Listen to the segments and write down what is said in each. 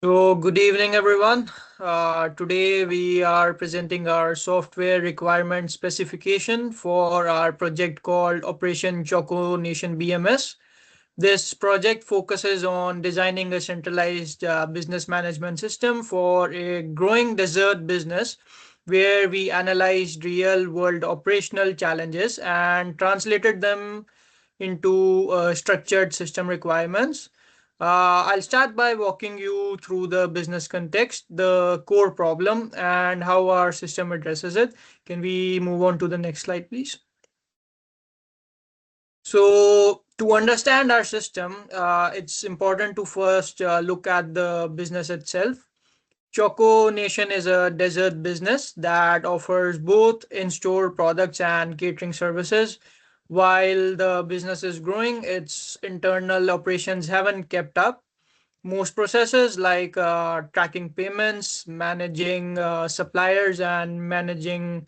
So, good evening, everyone. Today, we are presenting our software requirement specification for our project called Operation Choco Nation BMS. This project focuses on designing a centralized business management system for a growing desert business where we analyzed real world operational challenges and translated them into structured system requirements. I'll start by walking you through the business context, the core problem, and how our system addresses it. Can we move on to the next slide, please? So, to understand our system, it's important to first look at the business itself. Choco Nation is a desert business that offers both in store products and catering services. While the business is growing, its internal operations haven't kept up. Most processes like tracking payments, managing suppliers, and managing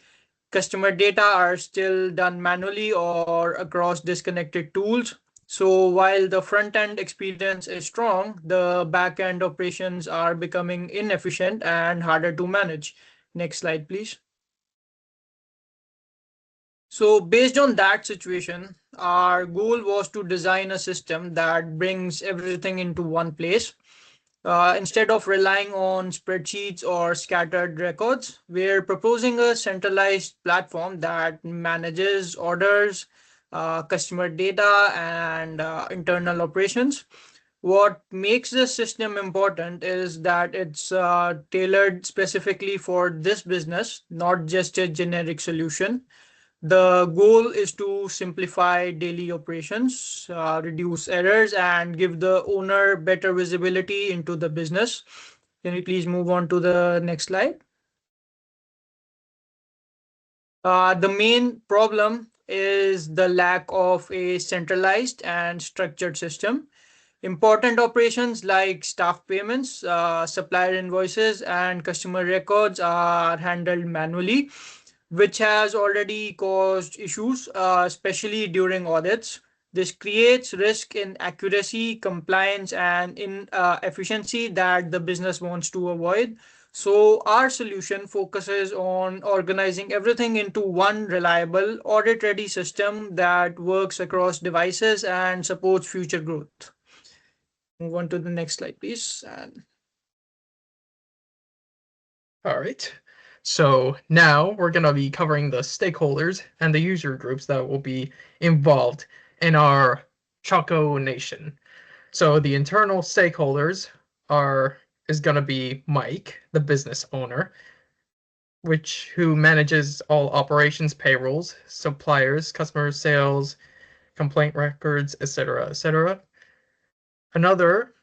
customer data are still done manually or across disconnected tools. So while the front end experience is strong, the back end operations are becoming inefficient and harder to manage. Next slide, please. So, based on that situation, our goal was to design a system that brings everything into one place. Instead of relying on spreadsheets or scattered records, we're proposing a centralized platform that manages orders, customer data, and internal operations. What makes this system important is that it's tailored specifically for this business, not just a generic solution. The goal is to simplify daily operations, reduce errors, and give the owner better visibility into the business. Can we please move on to the next slide? The main problem is the lack of a centralized and structured system. Important operations like staff payments, supplier invoices, and customer records are handled manually, which has already caused issues, especially during audits. This creates risk in accuracy, compliance, and in efficiency that the business wants to avoid. So, our solution focuses on organizing everything into one reliable, audit ready system that works across devices and supports future growth. Move on to the next slide, please. And All right. So now we're going to be covering the stakeholders and the user groups that will be involved in our Choco Nation. So the internal stakeholders is going to be Mike, the business owner, who manages all operations, payrolls, suppliers, customer sales, complaint records, etc., etc. Another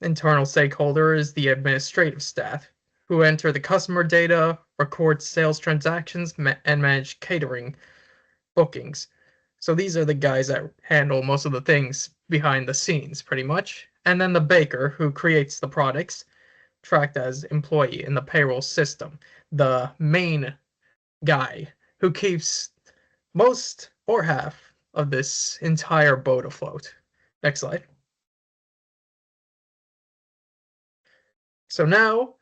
internal stakeholder is the administrative staff, who enter the customer data, record sales transactions, and manage catering bookings. So these are the guys that handle most of the things behind the scenes, pretty much. And then the baker, who creates the products, tracked as employee in the payroll system, the main guy who keeps most or half of this entire boat afloat. Next slide. So now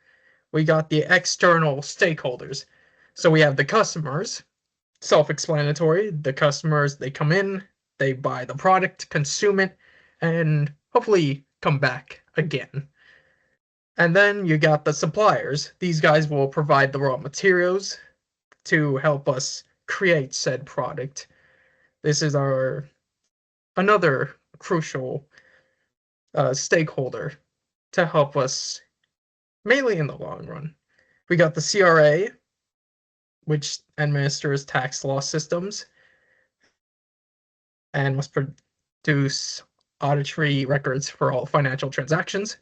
we got the external stakeholders. So we have the customers, self-explanatory. The customers, they come in, they buy the product, consume it, and hopefully come back again. And then you got the suppliers. These guys will provide the raw materials to help us create said product. This is our another crucial stakeholder to help us mainly in the long run. We got the CRA, which administers tax law systems and must produce auditory records for all financial transactions.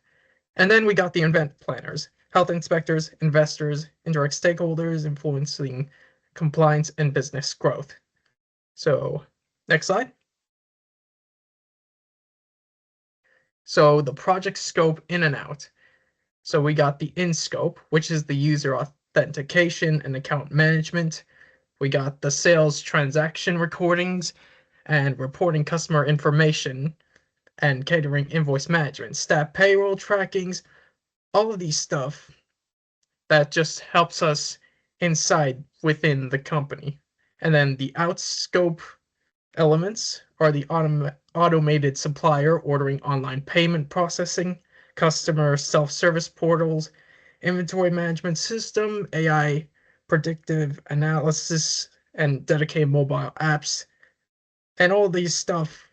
And then we got the event planners, health inspectors, investors, indirect stakeholders influencing compliance and business growth. So, next slide. So, the project scope in and out. So, we got the in scope, which is the user authentication and account management. We got the sales transaction recordings and reporting customer information and catering invoice management, staff payroll trackings, all of these stuff that just helps us inside within the company. And then the outscope elements are the automated supplier ordering, online payment processing, customer self-service portals, inventory management system, AI predictive analysis, and dedicated mobile apps. And all these stuff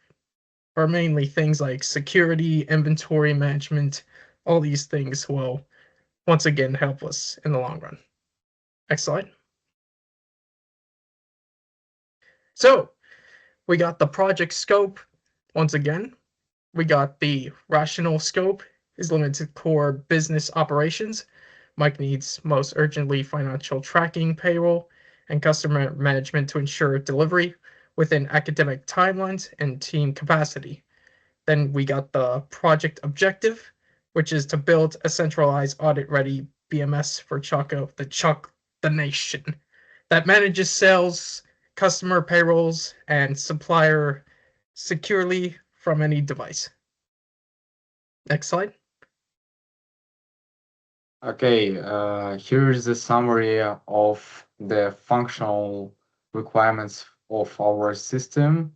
are mainly things like security, inventory management. All these things will once again help us in the long run. Next slide. So we got the project scope. Once again, we got the rational scope is limited to core business operations. Mike needs most urgently financial tracking, payroll, and customer management to ensure delivery within academic timelines and team capacity. Then we got the project objective, which is to build a centralized audit-ready BMS for the nation, that manages sales, customer payrolls, and supplier securely from any device. Next slide. Okay, here is the summary of the functional requirements of our system.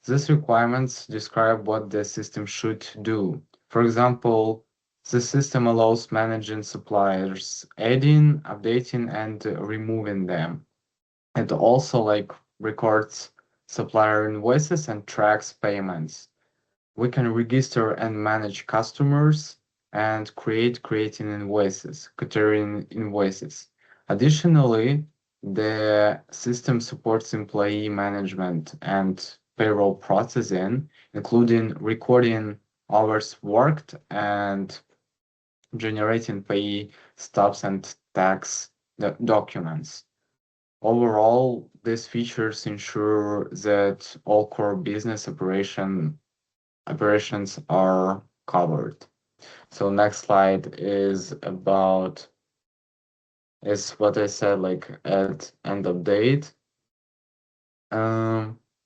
These requirements describe what the system should do. For example, the system allows managing suppliers, adding, updating, and removing them. It also records supplier invoices and tracks payments. We can register and manage customers and creating invoices, catering invoices. Additionally, the system supports employee management and payroll processing, including recording hours worked and generating pay stubs and tax documents. Overall, these features ensure that all core business operations are covered. So next slide is what I said at end of date.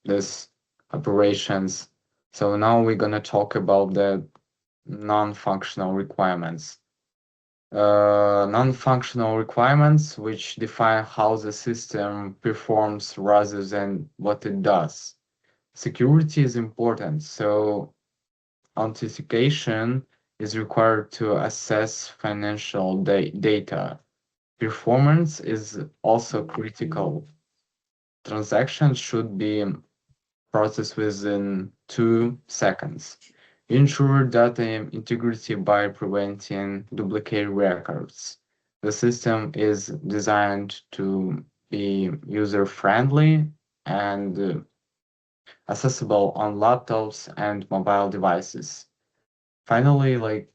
This operations. So now we're gonna talk about the non-functional requirements. Non-functional requirements which define how the system performs rather than what it does. Security is important, so authentication is required to assess financial data. Performance is also critical. Transactions should be processed within 2 seconds. Ensure data integrity by preventing duplicate records. The system is designed to be user-friendly and accessible on laptops and mobile devices. Finally,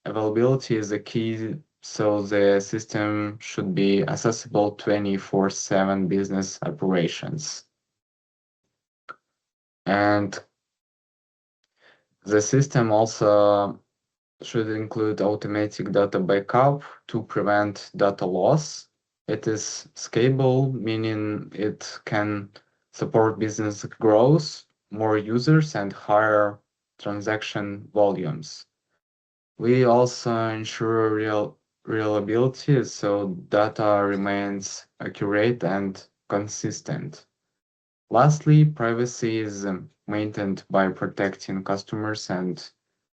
availability is the key, so the system should be accessible 24/7 business operations. And the system also should include automatic data backup to prevent data loss. It is scalable, meaning it can support business growth, more users, and higher transaction volumes. We also ensure reliability, so data remains accurate and consistent. Lastly, privacy is maintained by protecting customers and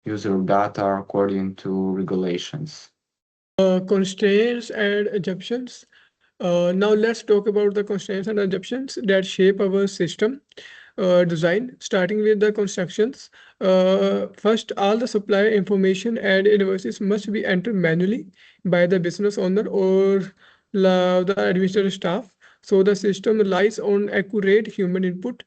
user data according to regulations. Constraints and assumptions. Now let's talk about the constraints and assumptions that shape our system design, starting with the constructions. First, all the supplier information and invoices must be entered manually by the business owner or the administrative staff. So the system relies on accurate human input.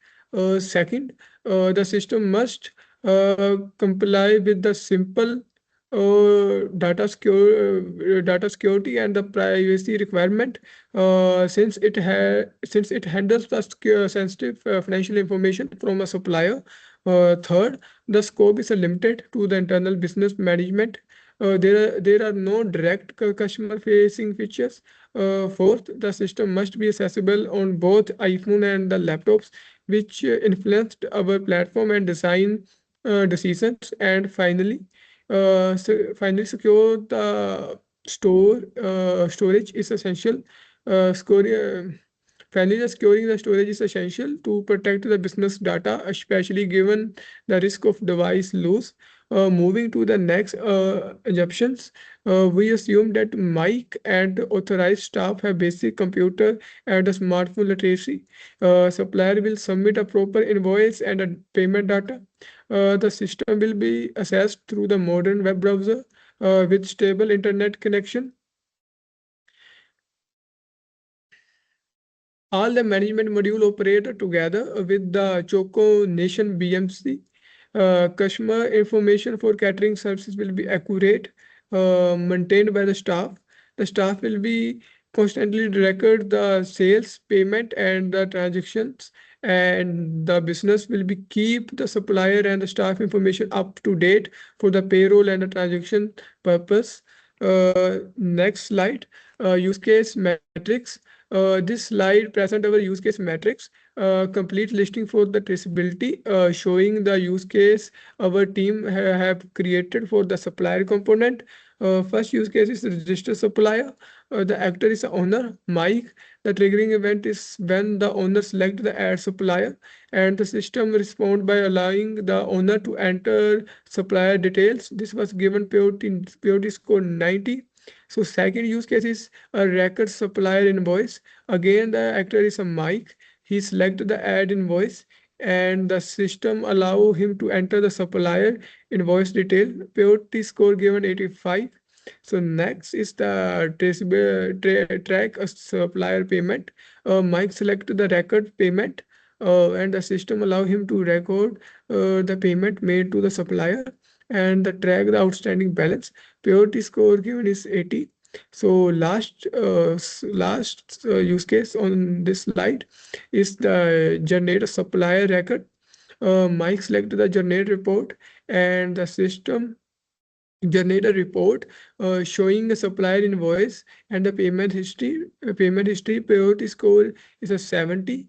Second, the system must comply with the simple data security and the privacy requirement, since it handles the sensitive financial information from a supplier. Third, the scope is limited to the internal business management. There are no direct customer facing features. Fourth, the system must be accessible on both iPhone and the laptops, which influenced our platform and design decisions. And finally, Finally, secure the storage is essential. Score, Finally, the securing the storage is essential to protect the business data, especially given the risk of device loss. Moving to the next assumptions, we assume that Mike and authorized staff have basic computer and a smartphone literacy. Supplier will submit a proper invoice and a payment data. The system will be accessed through the modern web browser with stable internet connection. All the management module operate together with the Choco Nation BMC. Customer information for catering services will be accurate, maintained by the staff. The staff will be constantly record the sales, payment, and the transactions, and the business will be keep the supplier and the staff information up to date for the payroll and the transaction purpose. Next slide, use case metrics. This slide present our use case matrix, complete listing for the traceability, showing the use case our team have created for the supplier component. First use case is register supplier. The actor is the owner, Mike. The triggering event is when the owner select the add supplier, and the system respond by allowing the owner to enter supplier details. This was given purity score 90. So second use case is a record supplier invoice. Again, the actor is a Mike. He select the add invoice and the system allow him to enter the supplier invoice detail. Purity score given 85. So next is the track a supplier payment. Mike select the record payment and the system allow him to record the payment made to the supplier and the track the outstanding balance. Purity score given is 80. So last use case on this slide is the generate a supplier record. Mike select the generate report and the system generate a report showing the supplier invoice and the payment history. Payment history priority score is a 70.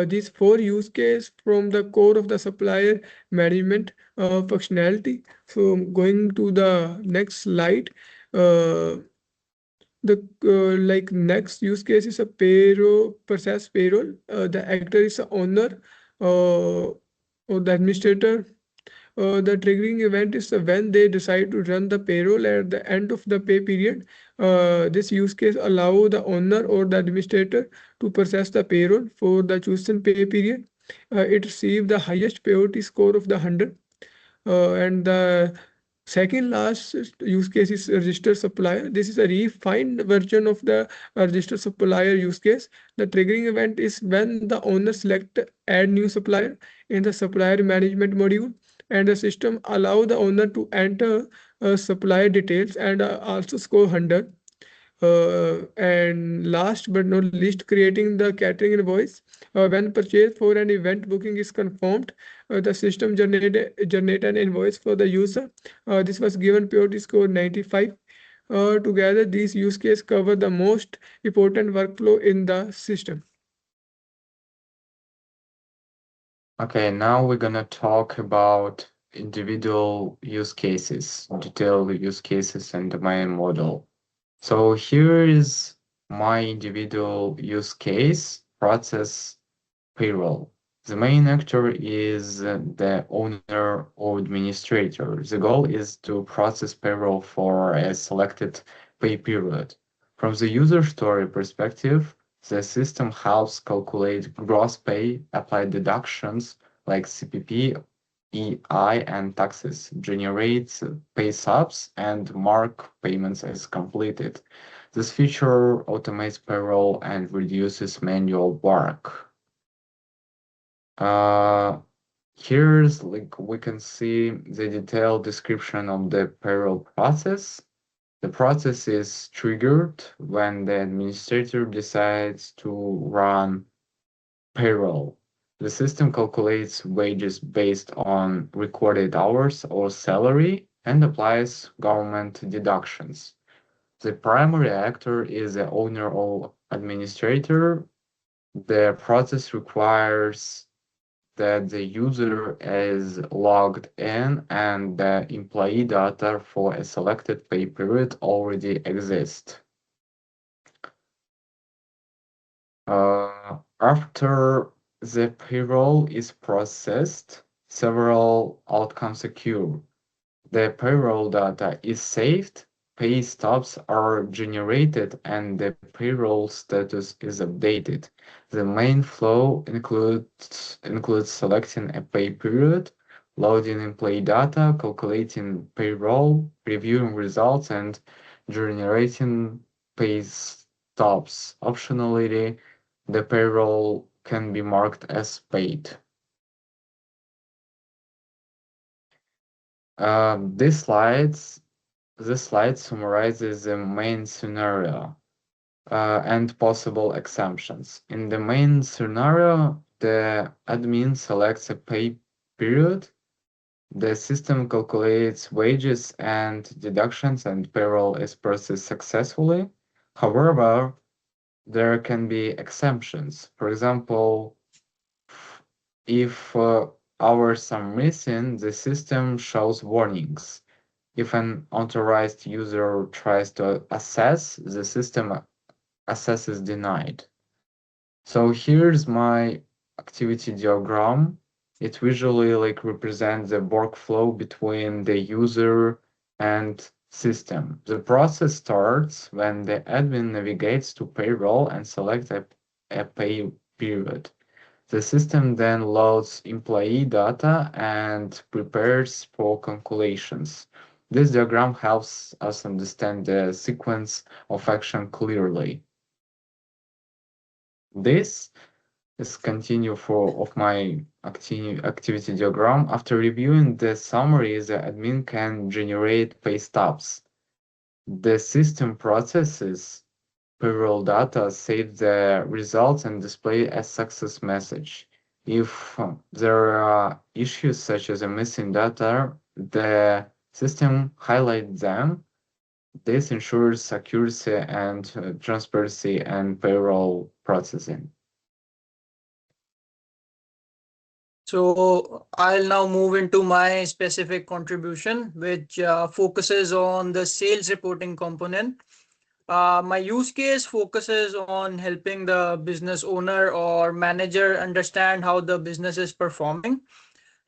These four use case from the core of the supplier management functionality. So going to the next slide, the like next use case is a payroll process payroll. The actor is the owner or the administrator. The triggering event is when they decide to run the payroll at the end of the pay period. This use case allow the owner or the administrator to process the payroll for the chosen pay period. It received the highest priority score of the 100. And the second last use case is register supplier. This is a refined version of the register supplier use case. The triggering event is when the owner select add new supplier in the supplier management module, and the system allow the owner to enter supplier details and also score 100. And last but not least, creating the catering invoice. When purchase for an event booking is confirmed, the system generate an invoice for the user. This was given purity score 95. Together, these use case cover the most important workflow in the system. Okay, now we're gonna talk about individual use cases, detailed use cases and domain model. So here is my individual use case, process payroll. The main actor is the owner or administrator. The goal is to process payroll for a selected pay period. From the user story perspective, the system helps calculate gross pay, apply deductions like CPP, EI, and taxes, generates pay subs, and mark payments as completed. This feature automates payroll and reduces manual work. Here's like we can see the detailed description of the payroll process. The process is triggered when the administrator decides to run payroll. The system calculates wages based on recorded hours or salary and applies government deductions. The primary actor is the owner or administrator. The process requires that the user is logged in and the employee data for a selected pay period already exists. After the payroll is processed, several outcomes occur. The payroll data is saved, pay stubs are generated, and the payroll status is updated. The main flow includes selecting a pay period, loading employee data, calculating payroll, reviewing results, and generating pay stubs. Optionally, the payroll can be marked as paid. This slide summarizes the main scenario and possible exemptions. In the main scenario, the admin selects a pay period, the system calculates wages and deductions, and payroll is processed successfully. However, there can be exemptions. For example, if hours are missing, the system shows warnings. If an authorized user tries to access, the system access is denied. So here's my activity diagram. It visually represents the workflow between the user and system. The process starts when the admin navigates to payroll and selects a pay period. The system then loads employee data and prepares for calculations. This diagram helps us understand the sequence of action clearly. This is continue of my activity diagram. After reviewing the summary, the admin can generate pay stubs. The system processes payroll data, save the results, and display a success message. If there are issues such as a missing data, the system highlights them. This ensures accuracy and transparency and payroll processing. So I'll now move into my specific contribution, which focuses on the sales reporting component. My use case focuses on helping the business owner or manager understand how the business is performing.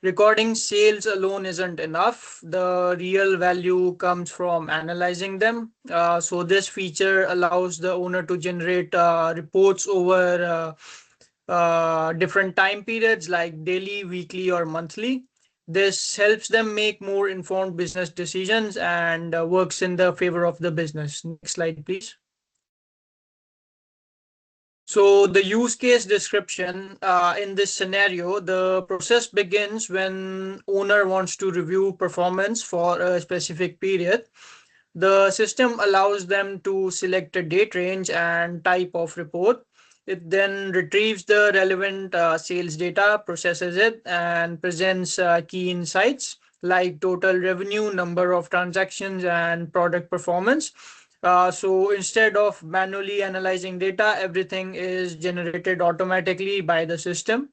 Recording sales alone isn't enough. The real value comes from analyzing them. So this feature allows the owner to generate reports over different time periods like daily, weekly, or monthly. This helps them make more informed business decisions and works in the favor of the business. Next slide, please. So the use case description in this scenario, the process begins when owner wants to review performance for a specific period. The system allows them to select a date range and type of report. It then retrieves the relevant sales data, processes it, and presents key insights like total revenue, number of transactions, and product performance. So instead of manually analyzing data, everything is generated automatically by the system.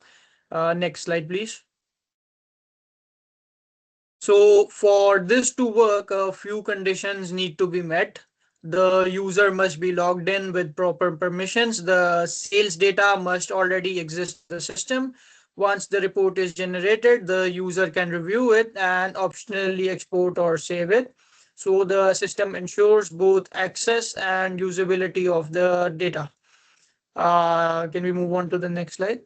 Next slide, please. So for this to work, a few conditions need to be met. The user must be logged in with proper permissions. The sales data must already exist in the system. Once the report is generated, the user can review it and optionally export or save it. So the system ensures both access and usability of the data. Can we move on to the next slide?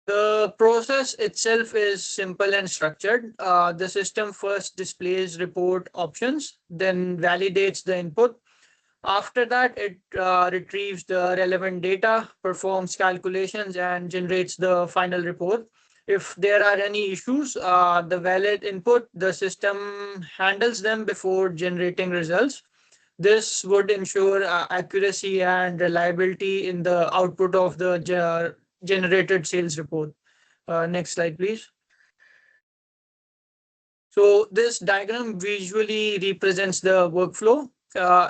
The process itself is simple and structured. The system first displays report options, then validates the input. After that, it retrieves the relevant data, performs calculations, and generates the final report. If there are any issues, the valid input, the system handles them before generating results. This would ensure accuracy and reliability in the output of the generated sales report. Next slide, please. So this diagram visually represents the workflow.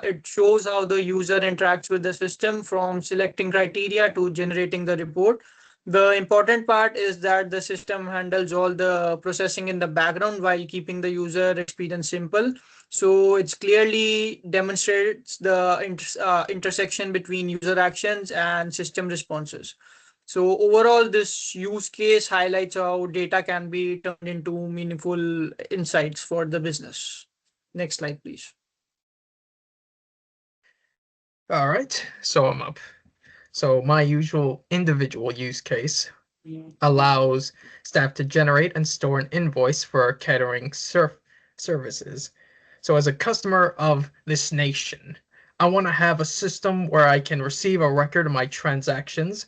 It shows how the user interacts with the system from selecting criteria to generating the report. The important part is that the system handles all the processing in the background while keeping the user experience simple. So it's clearly demonstrates the intersection between user actions and system responses. So overall, this use case highlights how data can be turned into meaningful insights for the business. Next slide, please. All right, so I'm up. So my usual individual use case allows staff to generate and store an invoice for catering services. So as a customer of this nation, I want to have a system where I can receive a record of my transactions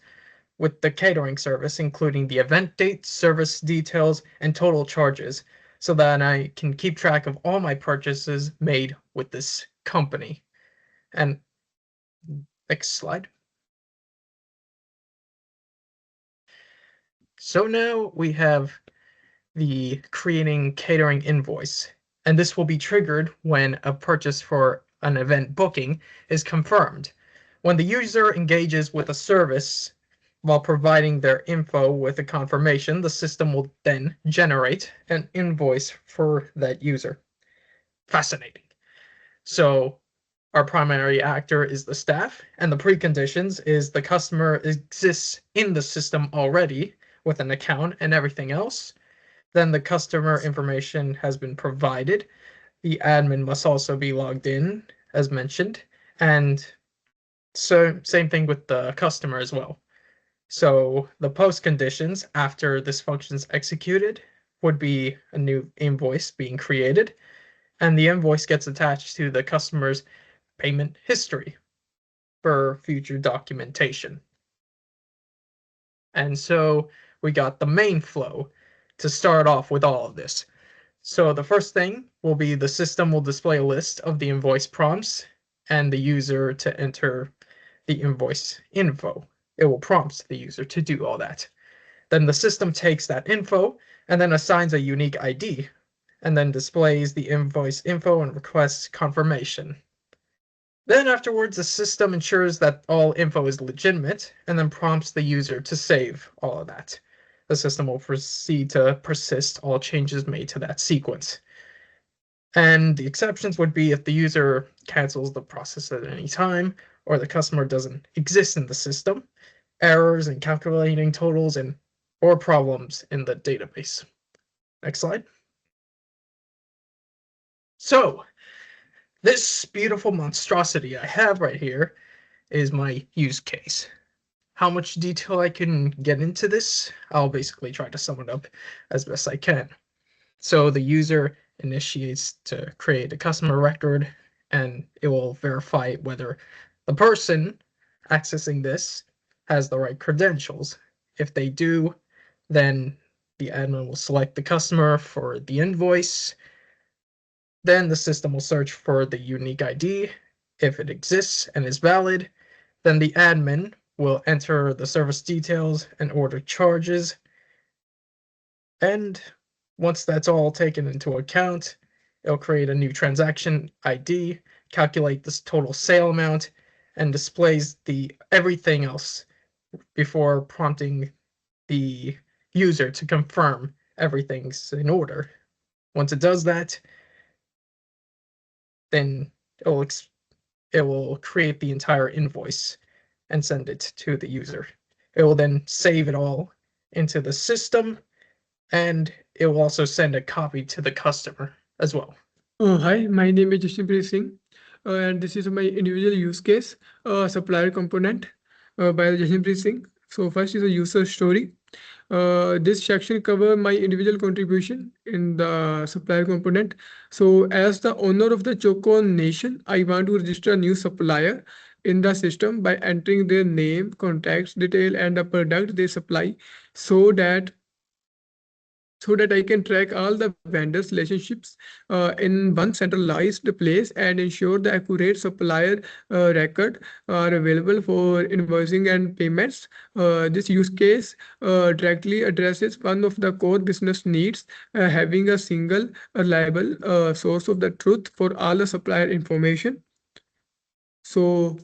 with the catering service, including the event date, service details, and total charges, so that I can keep track of all my purchases made with this company. And next slide. So now we have the creating catering invoice, and this will be triggered when a purchase for an event booking is confirmed. When the user engages with a service while providing their info with a confirmation, the system will then generate an invoice for that user. Fascinating. So our primary actor is the staff, and the preconditions is the customer exists in the system already with an account and everything else. Then the customer information has been provided. The admin must also be logged in, as mentioned. And so same thing with the customer as well. So the post conditions after this function is executed would be a new invoice being created, and the invoice gets attached to the customer's payment history for future documentation. And so we got the main flow to start off with all of this. So the first thing will be the system will display a list of the invoice prompts and the user to enter the invoice info. It will prompt the user to do all that. Then the system takes that info and then assigns a unique ID and then displays the invoice info and requests confirmation. Then afterwards, the system ensures that all info is legitimate and then prompts the user to save all of that. The system will proceed to persist all changes made to that sequence. And the exceptions would be if the user cancels the process at any time or the customer doesn't exist in the system, errors in calculating totals, and or problems in the database. Next slide. So this beautiful monstrosity I have right here is my use case. How much detail I can get into this, I'll basically try to sum it up as best I can. So the user initiates to create a customer record, and it will verify whether the person accessing this has the right credentials. If they do, then the admin will select the customer for the invoice. Then the system will search for the unique ID. If it exists and is valid, then the admin will enter the service details and order charges. And once that's all taken into account, it'll create a new transaction ID, calculate this total sale amount, and displays the everything else before prompting the user to confirm everything's in order. Once it does that, then it will create the entire invoice and send it to the user. It will then save it all into the system, and it will also send a copy to the customer as well. Hi, my name is Jashanpreet Singh, and this is my individual use case, supplier component by Jashanpreet Singh. So first is a user story. This section cover my individual contribution in the supplier component. So as the owner of the Choco Nation, I want to register a new supplier in the system by entering their name, contacts detail, and the product they supply, so that I can track all the vendors' relationships in one centralized place and ensure the accurate supplier record are available for invoicing and payments. This use case directly addresses one of the core business needs, having a single reliable source of the truth for all the supplier information. So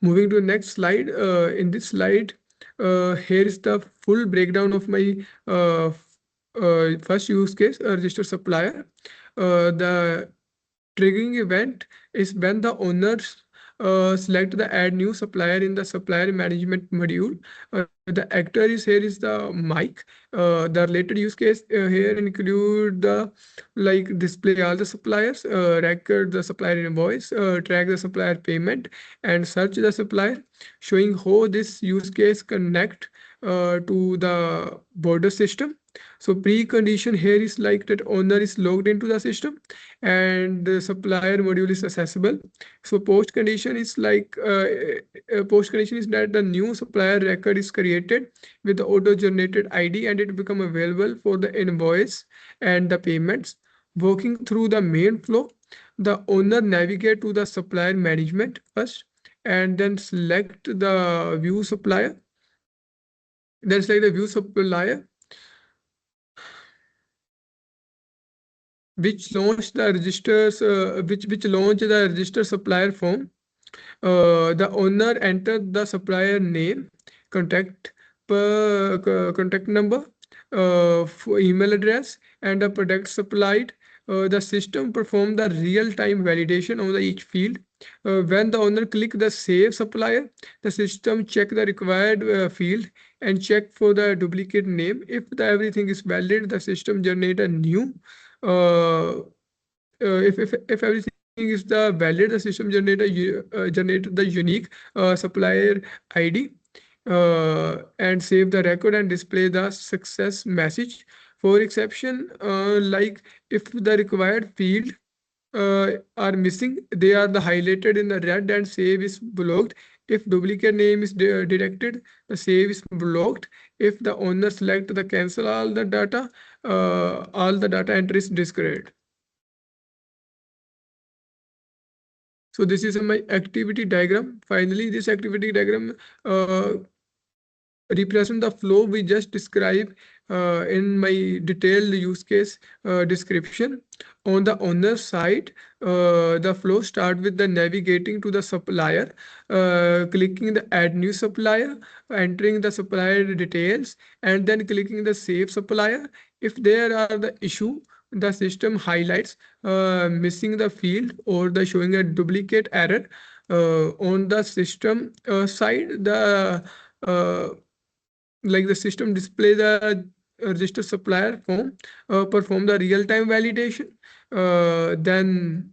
moving to the next slide, in this slide, Here is the full breakdown of my first use case, register supplier. The triggering event is when the owners select the add new supplier in the supplier management module. The actor is here is the mic. The related use case here include the like display all the suppliers, record the supplier invoice, track the supplier payment, and search the supplier, showing how this use case connect to the border system. So precondition here is like that owner is logged into the system and the supplier module is accessible. So post condition is like post condition is that the new supplier record is created with the auto generated ID and it become available for the invoice and the payments. Working through the main flow, the owner navigate to the supplier management first and then select the view supplier. Then select the view supplier which launch the registers which launch the register supplier form. The owner entered the supplier name, contact contact number, email address, and the product supplied. The system perform the real-time validation of the each field. When the owner click the save supplier, the system check the required field and check for the duplicate name. If the everything is valid, the system generate a new if everything is the valid, the system generate the unique supplier ID and save the record and display the success message. For exception, like if the required field are missing, they are the highlighted in the red and save is blocked. If duplicate name is detected, the save is blocked. If the owner select the cancel all the data entries discarded. So this is my activity diagram. Finally, this activity diagram represent the flow we just described in my detailed use case description. On the owner side, the flow start with the navigating to the supplier, clicking the add new supplier, entering the supplier details, and then clicking the save supplier. If there are the issue, the system highlights missing the field or the showing a duplicate error. On the system side, the uh, like the system display the register supplier form, perform the real-time validation, then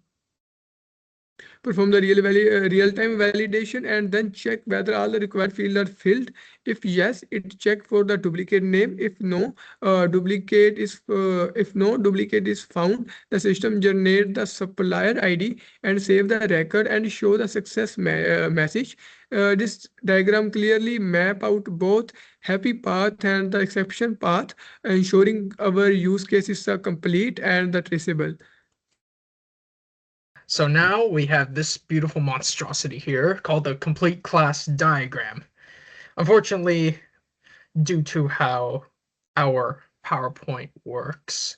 perform the real-time validation and then check whether all the required fields are filled. If yes, it check for the duplicate name. If no, duplicate is found, the system generate the supplier ID and save the record and show the success message. This diagram clearly map out both happy path and the exception path, ensuring our use cases are complete and the traceable. So now we have this beautiful monstrosity here called the complete class diagram. Unfortunately, due to how our PowerPoint works,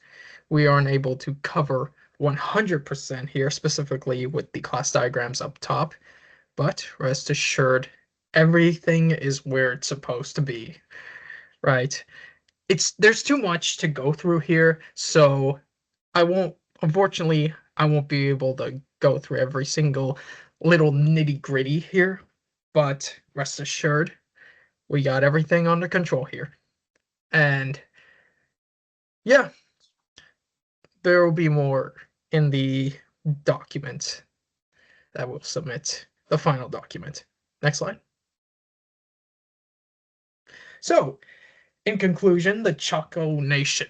we aren't able to cover 100% here, specifically with the class diagrams up top. But rest assured, everything is where it's supposed to be, right? There's too much to go through here, so unfortunately, I won't be able to go through every single little nitty-gritty here, but rest assured, we got everything under control here. And yeah, there will be more in the document that we'll submit, the final document. Next slide. So, in conclusion, the Chaco Nation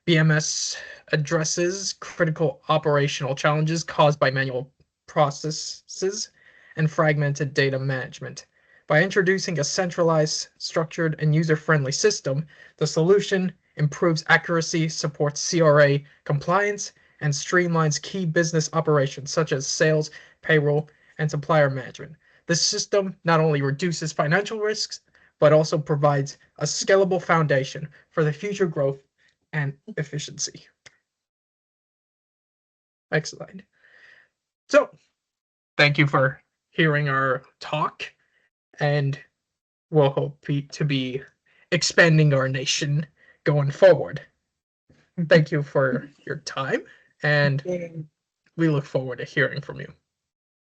BMS addresses critical operational challenges caused by manual processes and fragmented data management. By introducing a centralized, structured, and user-friendly system, the solution improves accuracy, supports CRA compliance, and streamlines key business operations such as sales, payroll, and supplier management. This system not only reduces financial risks, but also provides a scalable foundation for the future growth and efficiency. Next slide. So, thank you for hearing our talk, and will hope to be expanding our nation going forward. Thank you for your time, and we look forward to hearing from you.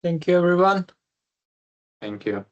Thank you, everyone. Thank you.